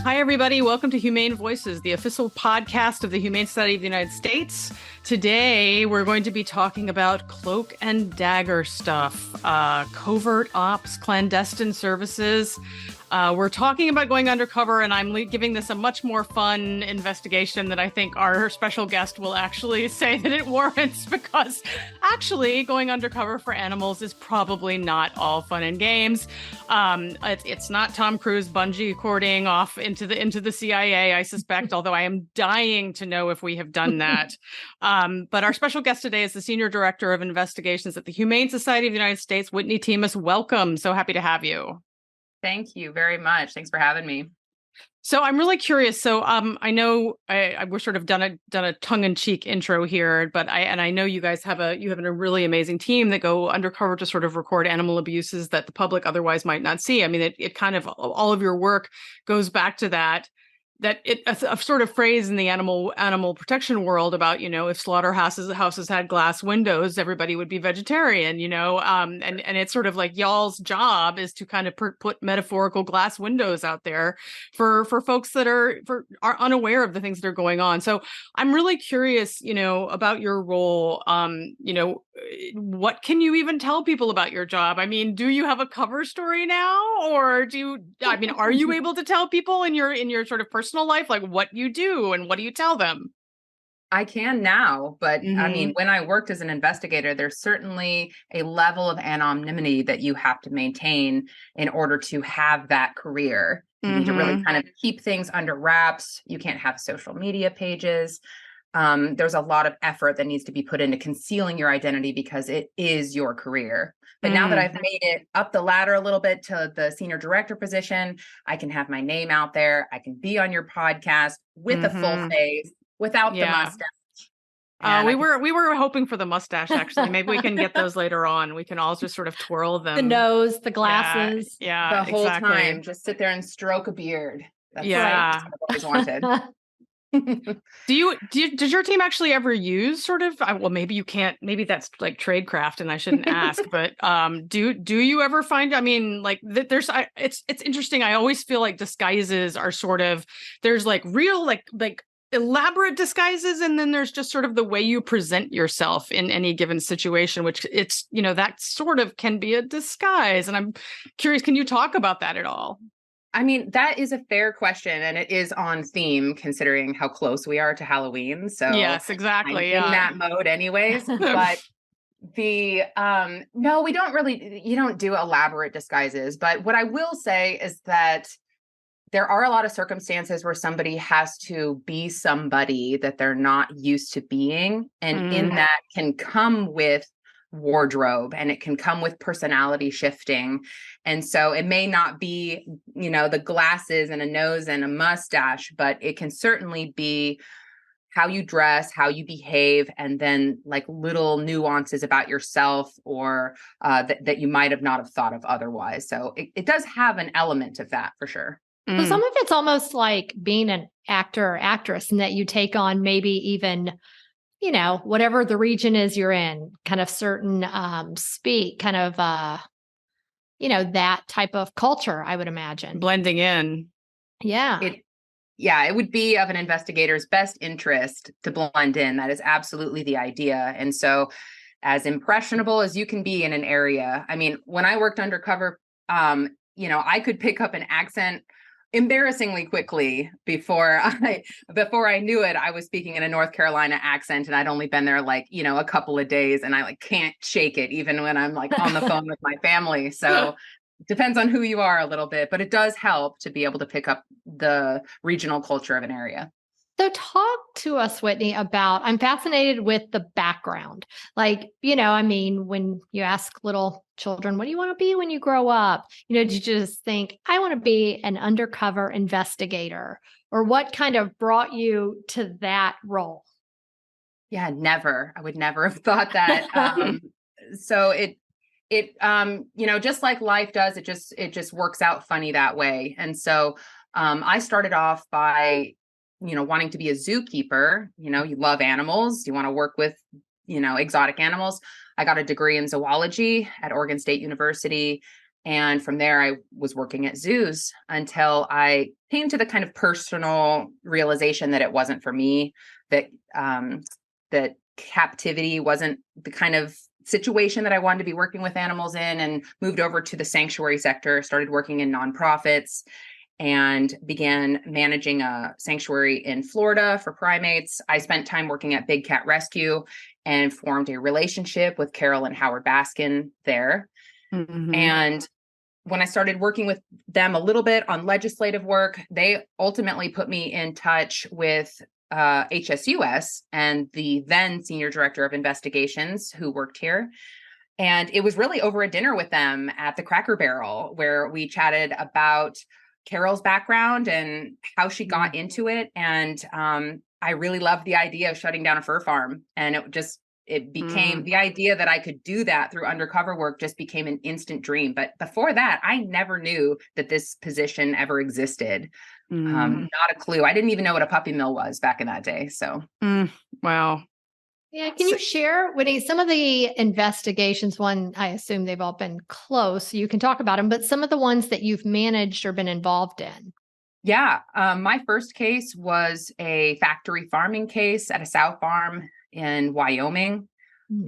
Hi, everybody. Welcome to Humane Voices, the official podcast of the Humane Society of the United States. Today, we're going to be talking about cloak and dagger stuff, covert ops, clandestine services. We're talking about going undercover, and I'm giving this a much more fun investigation that I think our special guest will actually say that it warrants, because actually going undercover for animals is probably not all fun and games. It's not Tom Cruise bungee cording off into the CIA, I suspect, although I am dying to know if we have done that. But our special guest today is the Senior Director of Investigations at the Humane Society of the United States, Whitney Themis. Welcome. So happy to have you. Thank you very much. Thanks for having me. So I'm really curious. So I know we're sort of done a tongue-in-cheek intro here, but I know you guys have a really amazing team that go undercover to sort of record animal abuses that the public otherwise might not see. I mean, it kind of, all of your work goes back to that a sort of phrase in the animal protection world about, if houses had glass windows, everybody would be vegetarian, and it's sort of like y'all's job is to kind of put metaphorical glass windows out there for folks that are unaware of the things that are going on. So I'm really curious, about your role. What can you even tell people about your job? I mean, do you have a cover story now, or are you able to tell people in your sort of personal life, like what you do and what do you tell them? I can now, but I mean, when I worked as an investigator, there's certainly a level of anonymity that you have to maintain in order to have that career. You need to really kind of keep things under wraps. You can't have social media pages. There's a lot of effort that needs to be put into concealing your identity because it is your career. But now that I've made it up the ladder a little bit to the senior director position, I can have my name out there. I can be on your podcast with a full face, without the mustache. We were hoping for the mustache, actually. Maybe we can get those later on. We can all just sort of twirl them. The nose, the glasses. Yeah, the whole time. Just sit there and stroke a beard. That's right. That's what I've always wanted. Does your team actually ever use sort of, well, maybe you can't, maybe that's like tradecraft and I shouldn't ask, but do you ever find, I mean, like it's interesting. I always feel like disguises are sort of, there's like real, like elaborate disguises, and then there's just sort of the way you present yourself in any given situation, which it's, that sort of can be a disguise. And I'm curious, can you talk about that at all? I mean, that is a fair question, and it is on theme considering how close we are to Halloween. So yes, exactly. I'm in that mode anyways. But no, we don't really, you don't do elaborate disguises. But what I will say is that there are a lot of circumstances where somebody has to be somebody that they're not used to being. And in that can come with wardrobe, and it can come with personality shifting. And so it may not be, the glasses and a nose and a mustache, but it can certainly be how you dress, how you behave, and then like little nuances about yourself or that you might have not have thought of otherwise. So it does have an element of that for sure. So some of it's almost like being an actor or actress, and that you take on maybe even, whatever the region is you're in, kind of certain speak, kind of, that type of culture, I would imagine. Blending in. Yeah. It would be of an investigator's best interest to blend in. That is absolutely the idea. And so as impressionable as you can be in an area, I mean, when I worked undercover, I could pick up an accent embarrassingly quickly before I knew it. I was speaking in a North Carolina accent, and I'd only been there a couple of days, and I can't shake it even when I'm on the phone with my family. So depends on who you are a little bit, but it does help to be able to pick up the regional culture of an area. So talk to us, Whitney, about, I'm fascinated with the background. When you ask little children, what do you want to be when you grow up? Did you just think, I want to be an undercover investigator? Or what kind of brought you to that role? Yeah, never. I would never have thought that. So it just like life does, it just works out funny that way. And so I started off by wanting to be a zookeeper. You love animals, you want to work with exotic animals. I got a degree in zoology at Oregon State University, And from there, I was working at zoos until I came to the kind of personal realization that it wasn't for me, that that captivity wasn't the kind of situation that I wanted to be working with animals in, and moved over to the sanctuary sector, started working in nonprofits, and began managing a sanctuary in Florida for primates. I spent time working at Big Cat Rescue and formed a relationship with Carol and Howard Baskin there. Mm-hmm. And when I started working with them a little bit on legislative work, they ultimately put me in touch with HSUS and the then senior director of investigations who worked here. And it was really over a dinner with them at the Cracker Barrel, where we chatted about Carol's background and how she got into it. And I really loved the idea of shutting down a fur farm. And it became the idea that I could do that through undercover work just became an instant dream. But before that, I never knew that this position ever existed. Not a clue. I didn't even know what a puppy mill was back in that day. So, Wow. Yeah. Can you share, Whitney, some of the investigations? One, I assume they've all been close, so you can talk about them, but some of the ones that you've managed or been involved in. Yeah. My first case was a factory farming case at a sow farm in Wyoming.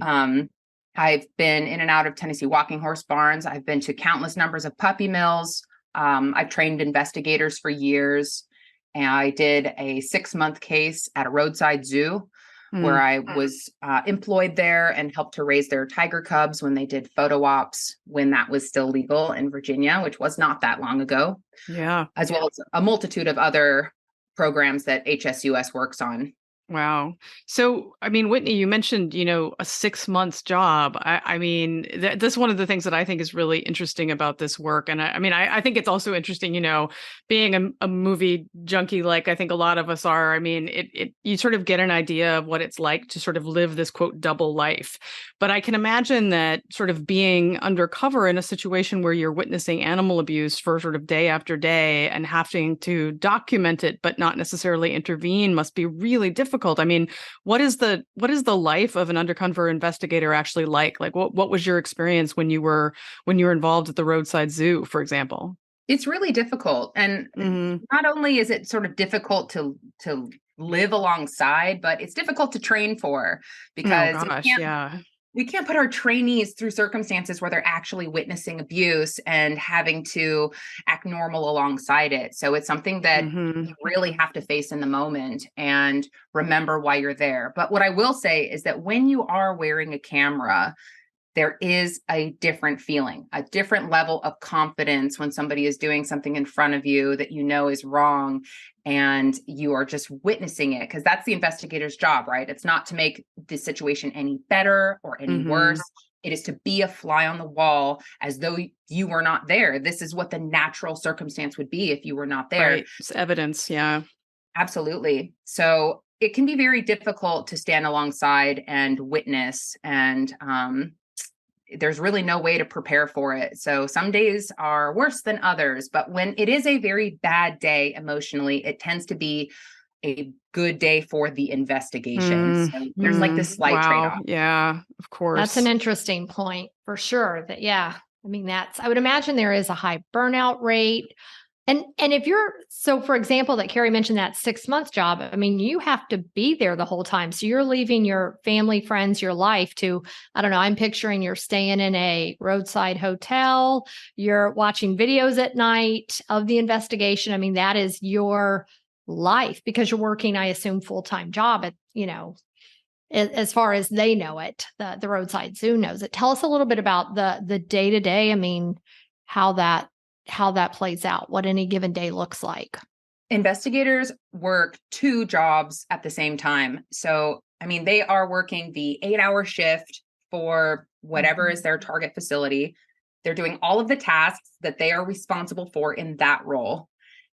I've been in and out of Tennessee walking horse barns. I've been to countless numbers of puppy mills. I've trained investigators for years. And I did a 6-month case at a roadside zoo where I was employed there and helped to raise their tiger cubs when they did photo ops, when that was still legal in Virginia, which was not that long ago. Yeah. As well as a multitude of other programs that HSUS works on. Wow. So, I mean, Whitney, you mentioned, a 6 months job. I mean, that's one of the things that I think is really interesting about this work. And I think it's also interesting, being a movie junkie, like I think a lot of us are. I mean, you sort of get an idea of what it's like to sort of live this quote double life. But I can imagine that sort of being undercover in a situation where you're witnessing animal abuse for sort of day after day and having to document it, but not necessarily intervene must be really difficult. I mean, what is the life of an undercover investigator actually like? Like what was your experience when you were involved at the roadside zoo, for example? It's really difficult. And not only is it sort of difficult to live alongside, but it's difficult to train for, because we can't put our trainees through circumstances where they're actually witnessing abuse and having to act normal alongside it. So it's something that you really have to face in the moment and remember why you're there. But what I will say is that when you are wearing a camera, there is a different feeling, a different level of confidence when somebody is doing something in front of you that you know is wrong, and you are just witnessing it, because that's the investigator's job, right? It's not to make the situation any better or any worse. It is to be a fly on the wall as though you were not there. This is what the natural circumstance would be if you were not there. Right. It's evidence. Yeah. Absolutely. So it can be very difficult to stand alongside and witness, and there's really no way to prepare for it. So some days are worse than others, but when it is a very bad day emotionally, it tends to be a good day for the investigation. So there's like this slight trade-off. Yeah, of course. That's an interesting point for sure. I mean, I would imagine there is a high burnout rate. And if for example, that Carrie mentioned that 6-month job, I mean, you have to be there the whole time. So you're leaving your family, friends, your life to, I don't know, I'm picturing you're staying in a roadside hotel, you're watching videos at night of the investigation. I mean, that is your life because you're working, I assume, full-time job at, as far as they know it, the roadside zoo knows it. Tell us a little bit about the day-to-day. I mean, how that plays out, what any given day looks like. Investigators work 2 jobs at the same time. So, I mean, they are working the 8-hour shift for whatever is their target facility. They're doing all of the tasks that they are responsible for in that role.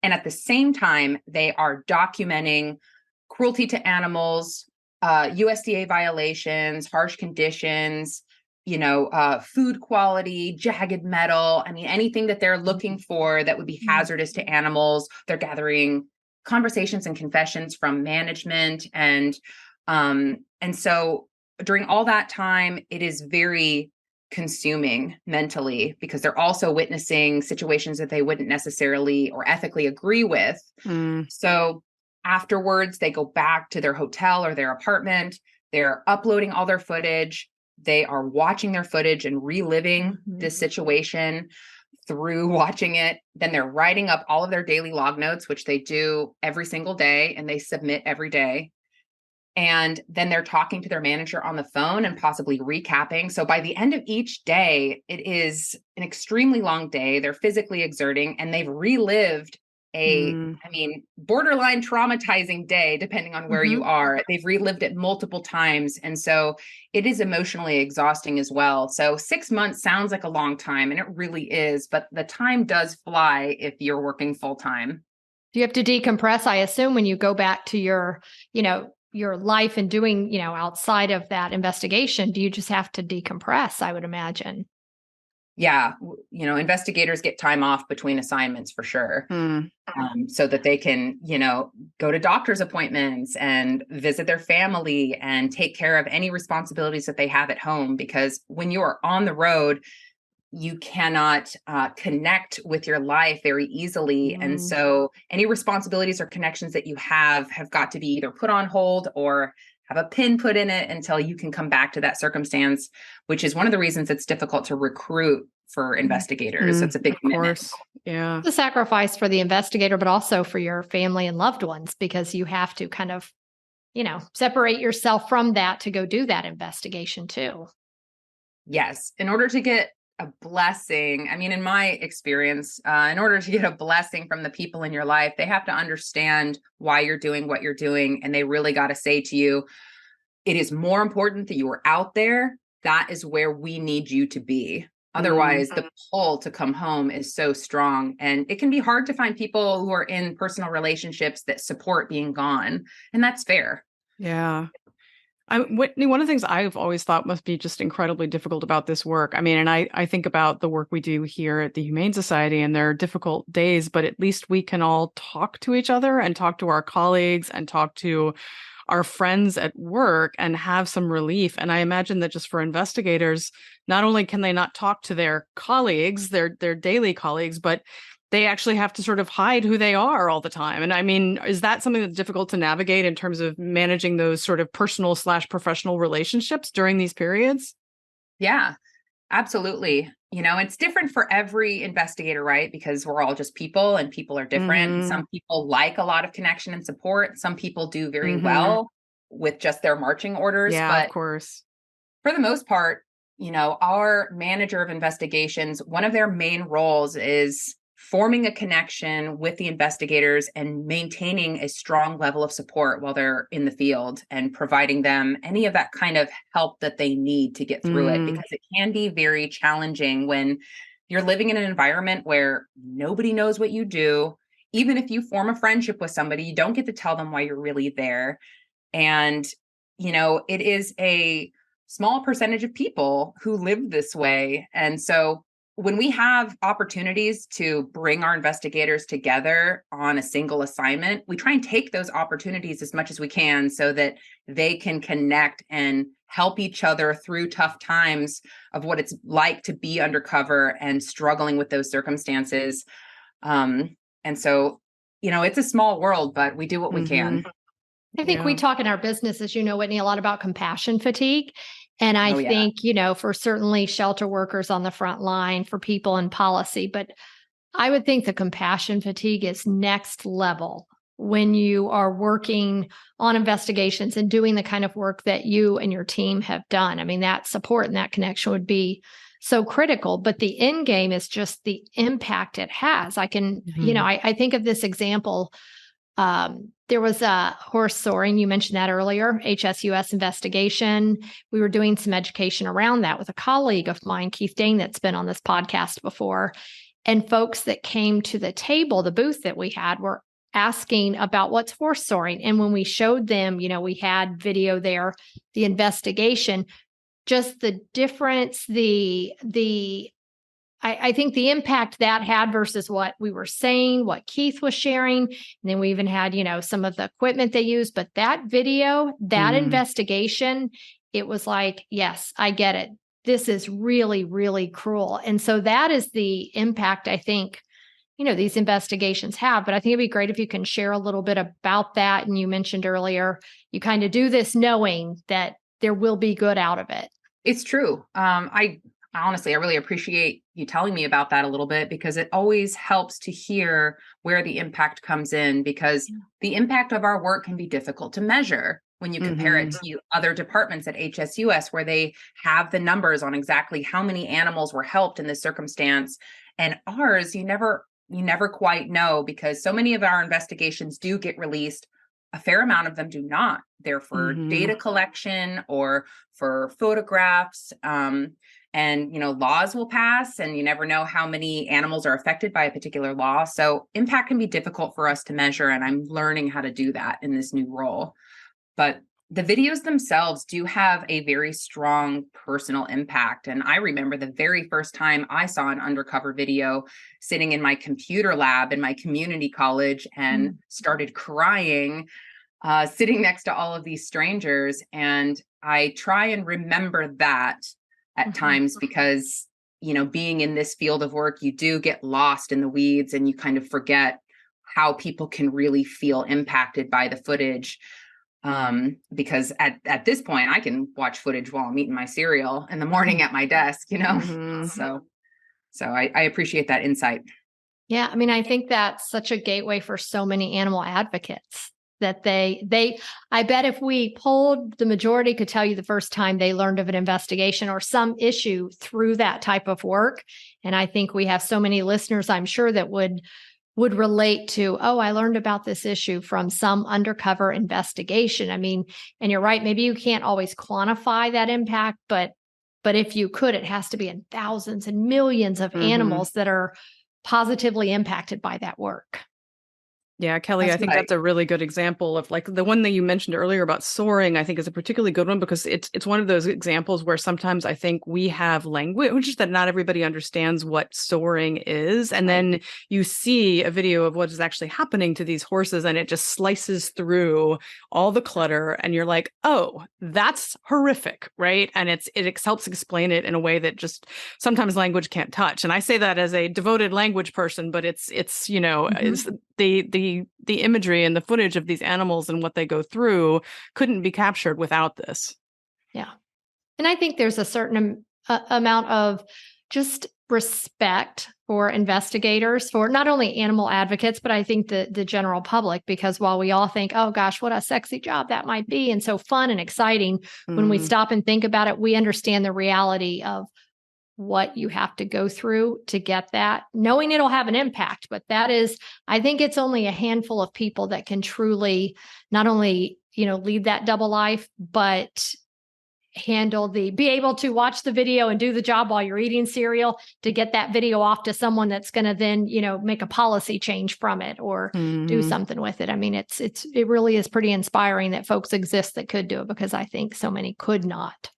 And at the same time, they are documenting cruelty to animals, USDA violations, harsh conditions, food quality, jagged metal. I mean, anything that they're looking for that would be hazardous to animals. They're gathering conversations and confessions from management. And so during all that time, it is very consuming mentally, because they're also witnessing situations that they wouldn't necessarily or ethically agree with. So afterwards, they go back to their hotel or their apartment. They're uploading all their footage. They are watching their footage and reliving this situation through watching it. Then they're writing up all of their daily log notes, which they do every single day and they submit every day. And then they're talking to their manager on the phone and possibly recapping. So by the end of each day, it is an extremely long day. They're physically exerting and they've relived borderline traumatizing day, depending on where you are. They've relived it multiple times. And so it is emotionally exhausting as well. So 6 months sounds like a long time, and it really is, but the time does fly if you're working full time. Do you have to decompress, I assume, when you go back to your life and doing, outside of that investigation? Do you just have to decompress, I would imagine? Yeah. Investigators get time off between assignments for sure. So that they can, go to doctor's appointments and visit their family and take care of any responsibilities that they have at home. Because when you are on the road, you cannot connect with your life very easily. And so any responsibilities or connections that you have got to be either put on hold or have a pin put in it until you can come back to that circumstance, which is one of the reasons it's difficult to recruit for investigators. It's a big commitment. Yeah. It's a sacrifice for the investigator, but also for your family and loved ones, because you have to kind of, separate yourself from that to go do that investigation too. Yes. In order to get a blessing, in my experience, in order to get a blessing from the people in your life, they have to understand why you're doing what you're doing. And they really got to say to you, it is more important that you are out there. That is where we need you to be. Otherwise, the pull to come home is so strong. And it can be hard to find people who are in personal relationships that support being gone. And that's fair. Yeah. Whitney, one of the things I've always thought must be just incredibly difficult about this work. And I think about the work we do here at the Humane Society, and there are difficult days, but at least we can all talk to each other and talk to our colleagues and talk to our friends at work and have some relief. And I imagine that just for investigators, not only can they not talk to their colleagues, their daily colleagues, but they actually have to sort of hide who they are all the time. And is that something that's difficult to navigate in terms of managing those sort of personal/professional relationships during these periods? Yeah, absolutely. It's different for every investigator, right? Because we're all just people and people are different. Some people like a lot of connection and support. Some people do very well with just their marching orders. Yeah, but of course. For the most part, our manager of investigations, one of their main roles is forming a connection with the investigators and maintaining a strong level of support while they're in the field and providing them any of that kind of help that they need to get through it, because it can be very challenging when you're living in an environment where nobody knows what you do. Even if you form a friendship with somebody, you don't get to tell them why you're really there. And, it is a small percentage of people who live this way. And so when we have opportunities to bring our investigators together on a single assignment, we try and take those opportunities as much as we can so that they can connect and help each other through tough times of what it's like to be undercover and struggling with those circumstances. And so, it's a small world, but we do what we can. I think we talk in our business, as you know, Whitney, a lot about compassion fatigue. And I think, for certainly shelter workers on the front line, for people in policy, but I would think the compassion fatigue is next level when you are working on investigations and doing the kind of work that you and your team have done. That support and that connection would be so critical, but the end game is just the impact it has. I can, I think of this example. There was a horse Soaring. You mentioned that earlier, HSUS investigation. We were doing some education around that with a colleague of mine, Keith Dane, that's been on this podcast before. And folks that came to the table, the booth that we had, were asking about what's horse Soaring. And when we showed them, we had video there, the investigation, just the difference, I think the impact that had versus what we were saying, what Keith was sharing. And then we even had, some of the equipment they used. But that video, that investigation, it was like, yes, I get it. this is really, really cruel. And so that is the impact I think, these investigations have. But I think it'd be great if you can share a little bit about that. And you mentioned earlier, you kind of do this knowing that there will be good out of it. It's true. I honestly really appreciate you telling me about that a little bit, because it always helps to hear where the impact comes in, because the impact of our work can be difficult to measure when you compare it to other departments at HSUS, where they have the numbers on exactly how many animals were helped in this circumstance. And ours, you never quite know, because so many of our investigations do get released. A fair amount of them do not. They're for data collection or for photographs. And, laws will pass, and you never know how many animals are affected by a particular law. So impact can be difficult for us to measure, and I'm learning how to do that in this new role. But the videos themselves do have a very strong personal impact. And I remember the very first time I saw an Undercover video, sitting in my computer lab in my community college, and started crying, sitting next to all of these strangers. And I try and remember that at times, because, being in this field of work, you do get lost in the weeds, and you kind of forget how people can really feel impacted by the footage. Because at this point, I can watch footage while I'm eating my cereal in the morning at my desk, So I appreciate that insight. Yeah. I mean, I think that's such a gateway for so many animal advocates, that I bet if we polled, the majority could tell you the first time they learned of an investigation or some issue through that type of work. And I think we have so many listeners, I'm sure, that would relate to, oh, I learned about this issue from some undercover investigation. I mean, and you're right, maybe you can't always quantify that impact, but if you could, it has to be in thousands and millions of animals that are positively impacted by that work. Yeah, Kelly, I think that's a really good example of, like, the one that you mentioned earlier about Soaring, I think is a particularly good one, because it's one of those examples where sometimes I think we have language that not everybody understands what soaring is. And then you see a video of what is actually happening to these horses, and it just slices through all the clutter, and you're like, oh, that's horrific, right? And it helps explain it in a way that just sometimes language can't touch. And I say that as a devoted language person, but it's it's the imagery and the footage of these animals and what they go through couldn't be captured without this. Yeah. And I think there's a certain amount of just respect for investigators, for not only animal advocates, but I think the general public, because while we all think, oh gosh, what a sexy job that might be, and so fun and exciting, when we stop and think about it, we understand the reality of what you have to go through to get that, knowing it'll have an impact. But I think it's only a handful of people that can truly not only, lead that double life, but be able to watch the video and do the job while you're eating cereal, to get that video off to someone that's going to then, make a policy change from it or do something with it. I mean, it really is pretty inspiring that folks exist that could do it, because I think so many could not.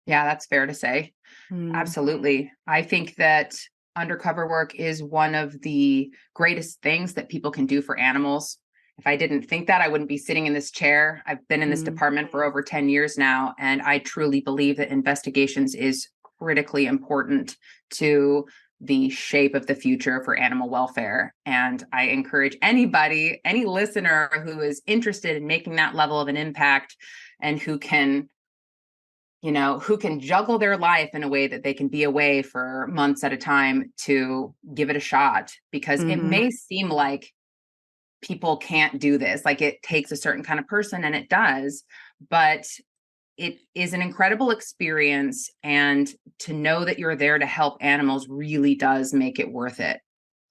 Yeah, that's fair to say. Absolutely. I think that undercover work is one of the greatest things that people can do for animals. If I didn't think that, I wouldn't be sitting in this chair. I've been in this department for over 10 years now, and I truly believe that investigations is critically important to the shape of the future for animal welfare. And I encourage anybody, any listener who is interested in making that level of an impact, and who can juggle their life in a way that they can be away for months at a time, to give it a shot, because it may seem like people can't do this. Like, it takes a certain kind of person, and it does, but it is an incredible experience. And to know that you're there to help animals really does make it worth it.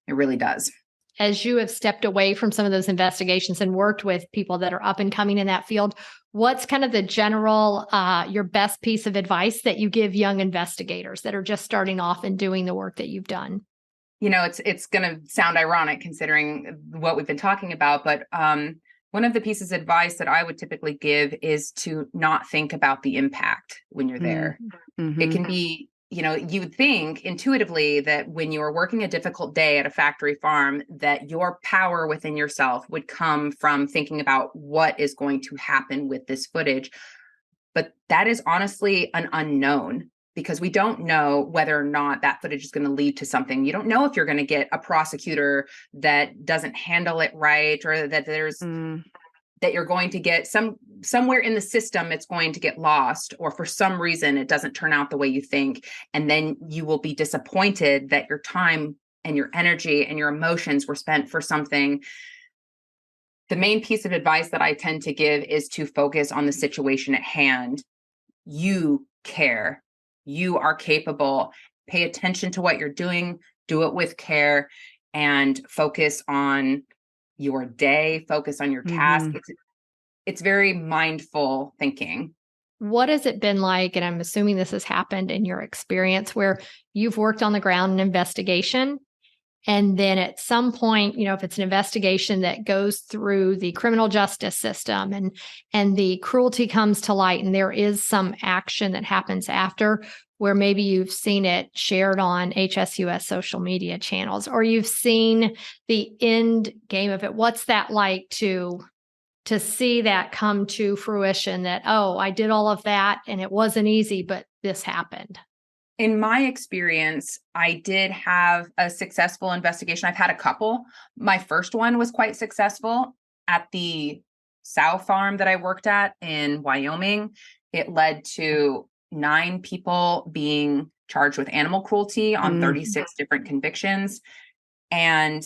It really does. As you have stepped away from some of those investigations and worked with people that are up and coming in that field, what's kind of the general, your best piece of advice that you give young investigators that are just starting off and doing the work that you've done? It's going to sound ironic considering what we've been talking about, but one of the pieces of advice that I would typically give is to not think about the impact when you're there. It can be, you would think intuitively that when you are working a difficult day at a factory farm, that your power within yourself would come from thinking about what is going to happen with this footage. But that is honestly an unknown, because we don't know whether or not that footage is going to lead to something. You don't know if you're going to get a prosecutor that doesn't handle it right, or that that you're going to get somewhere in the system, it's going to get lost, or for some reason it doesn't turn out the way you think. And then you will be disappointed that your time and your energy and your emotions were spent for something. The main piece of advice that I tend to give is to focus on the situation at hand. You care. You are capable. Pay attention to what you're doing. Do it with care, and focus on your day. Focus on your task. It's very mindful thinking. What has it been like? And I'm assuming this has happened in your experience, where you've worked on the ground in investigation, and then at some point, if it's an investigation that goes through the criminal justice system, and the cruelty comes to light, and there is some action that happens after, where maybe you've seen it shared on HSUS social media channels, or you've seen the end game of it. What's that like to see that come to fruition, that, oh, I did all of that and it wasn't easy, but this happened? In my experience, I did have a successful investigation. I've had a couple. My first one was quite successful at the sow farm that I worked at in Wyoming. It led to 9 people being charged with animal cruelty on 36 different convictions. And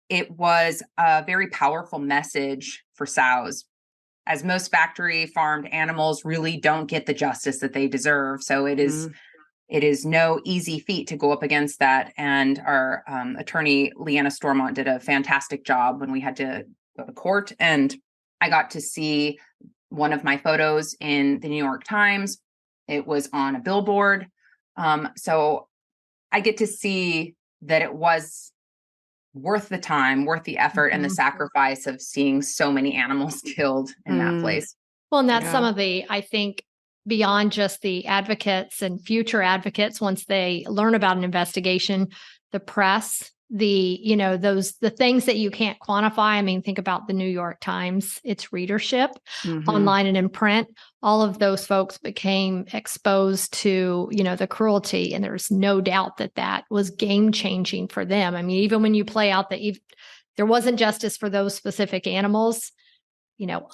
it was a very powerful message for sows, as most factory farmed animals really don't get the justice that they deserve. So it is no easy feat to go up against that. And our attorney, Leanna Stormont, did a fantastic job when we had to go to court. And I got to see one of my photos in the New York Times. It was on a billboard. So I get to see that it was worth the time, worth the effort, and the sacrifice of seeing so many animals killed in that place. Well, and that's some of the, I think, beyond just the advocates and future advocates, once they learn about an investigation, the press, the things that you can't quantify. I mean, think about the New York Times, its readership online and in print. All of those folks became exposed to, the cruelty. And there's no doubt that was game changing for them. I mean, even when you play out that there wasn't justice for those specific animals,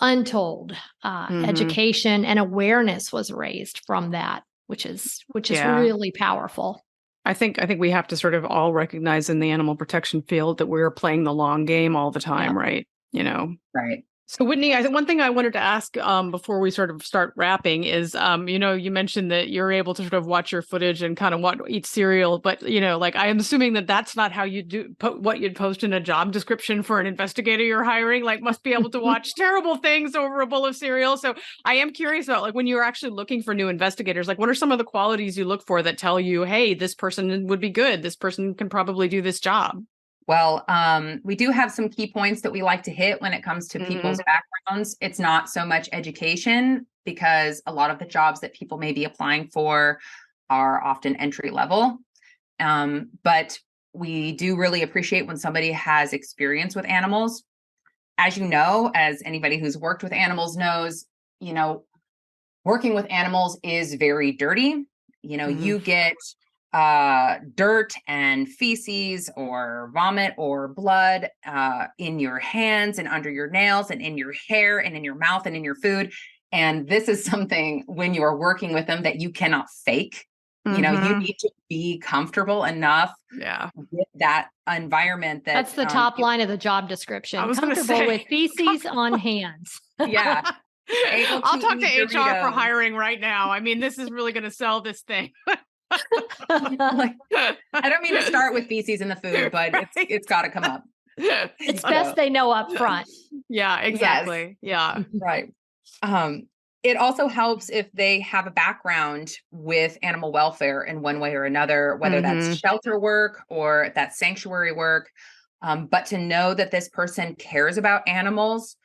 untold education and awareness was raised from that, which is really powerful. I think we have to sort of all recognize in the animal protection field that we're playing the long game all the time, right? Right. So Whitney, I think one thing I wanted to ask before we sort of start wrapping is, you mentioned that you're able to sort of watch your footage and kind of eat cereal, but I am assuming that that's not how you do what you'd post in a job description for an investigator you're hiring. Must be able to watch terrible things over a bowl of cereal. So I am curious about when you're actually looking for new investigators, what are some of the qualities you look for that tell you, hey, this person would be good, this person can probably do this job? Well, we do have some key points that we like to hit when it comes to people's backgrounds. It's not so much education, because a lot of the jobs that people may be applying for are often entry level. But we do really appreciate when somebody has experience with animals. As as anybody who's worked with animals knows, working with animals is very dirty. You get dirt and feces or vomit or blood in your hands and under your nails and in your hair and in your mouth and in your food. And this is something, when you are working with them, that you cannot fake. You need to be comfortable enough with that environment. That's the top line of the job description. Comfortable with feces on hands. Yeah. I'll talk to HR for hiring right now. I mean, this is really going to sell this thing. I don't mean to start with feces in the food, but it's got to come up. It's best they know up front. Yeah, exactly. Yes. Yeah. Right. It also helps if they have a background with animal welfare in one way or another, whether that's shelter work or that's sanctuary work. But to know that this person cares about animals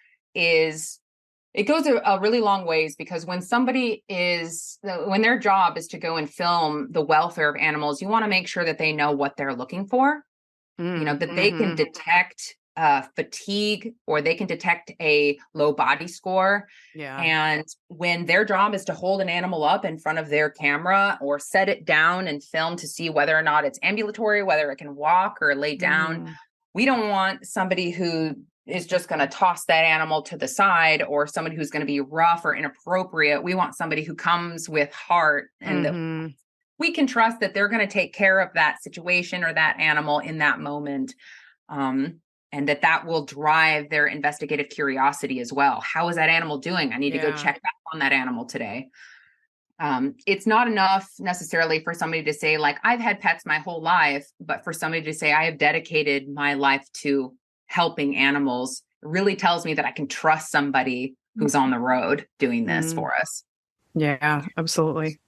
it goes a really long ways, because when their job is to go and film the welfare of animals, you want to make sure that they know what they're looking for, that they can detect fatigue, or they can detect a low body score. Yeah. And when their job is to hold an animal up in front of their camera or set it down and film to see whether or not it's ambulatory, whether it can walk or lay down, we don't want somebody who is just going to toss that animal to the side, or somebody who's going to be rough or inappropriate. We want somebody who comes with heart and that we can trust that they're going to take care of that situation or that animal in that moment. And that will drive their investigative curiosity as well. How is that animal doing? I need to go check back on that animal today. It's not enough necessarily for somebody to say, like, I've had pets my whole life, but for somebody to say, I have dedicated my life to helping animals, really tells me that I can trust somebody who's on the road doing this for us. Yeah, absolutely.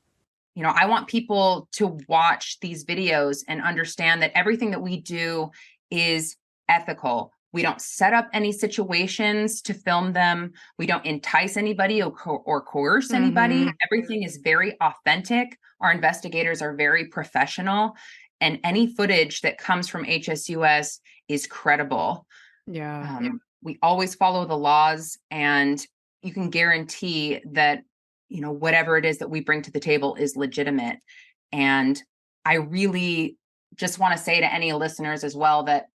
You know, I want people to watch these videos and understand that everything that we do is ethical. We don't set up any situations to film them. We don't entice anybody or coerce anybody. Everything is very authentic. Our investigators are very professional, and any footage that comes from HSUS is credible. Yeah. We always follow the laws, and you can guarantee that, you know, whatever it is that we bring to the table is legitimate. And I really just want to say to any listeners as well that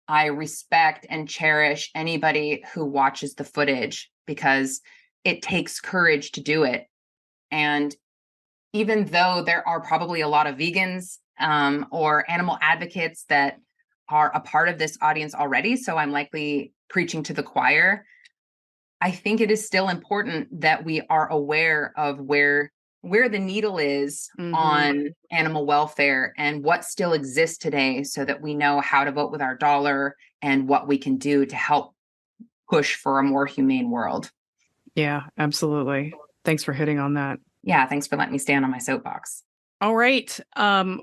I respect and cherish anybody who watches the footage, because it takes courage to do it. And even though there are probably a lot of vegans or animal advocates that are a part of this audience already, so I'm likely preaching to the choir, I think it is still important that we are aware of where the needle is on animal welfare and what still exists today, so that we know how to vote with our dollar and what we can do to help push for a more humane world. Yeah, absolutely. Thanks for hitting on that. Yeah, thanks for letting me stand on my soapbox. All right.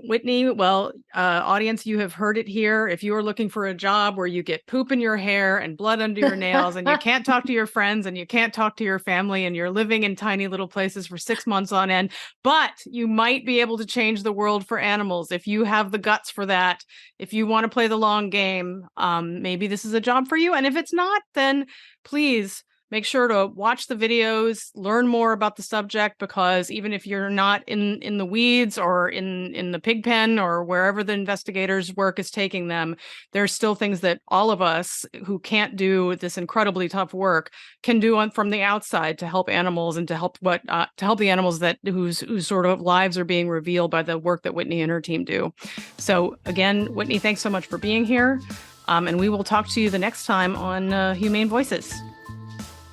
Whitney, well, audience, you have heard it here. If you are looking for a job where you get poop in your hair and blood under your nails and you can't talk to your friends and you can't talk to your family and you're living in tiny little places for 6 months on end, but you might be able to change the world for animals if you have the guts for that, if you want to play the long game, maybe this is a job for you. And if it's not, then please make sure to watch the videos, learn more about the subject, because even if you're not in the weeds or in the pig pen or wherever the investigators' work is taking them, there's still things that all of us who can't do this incredibly tough work can do from the outside to help animals and to help the animals that whose sort of lives are being revealed by the work that Whitney and her team do. So again, Whitney, thanks so much for being here. And we will talk to you the next time on Humane Voices.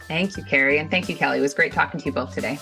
Thank you, Carrie. And thank you, Kelly. It was great talking to you both today.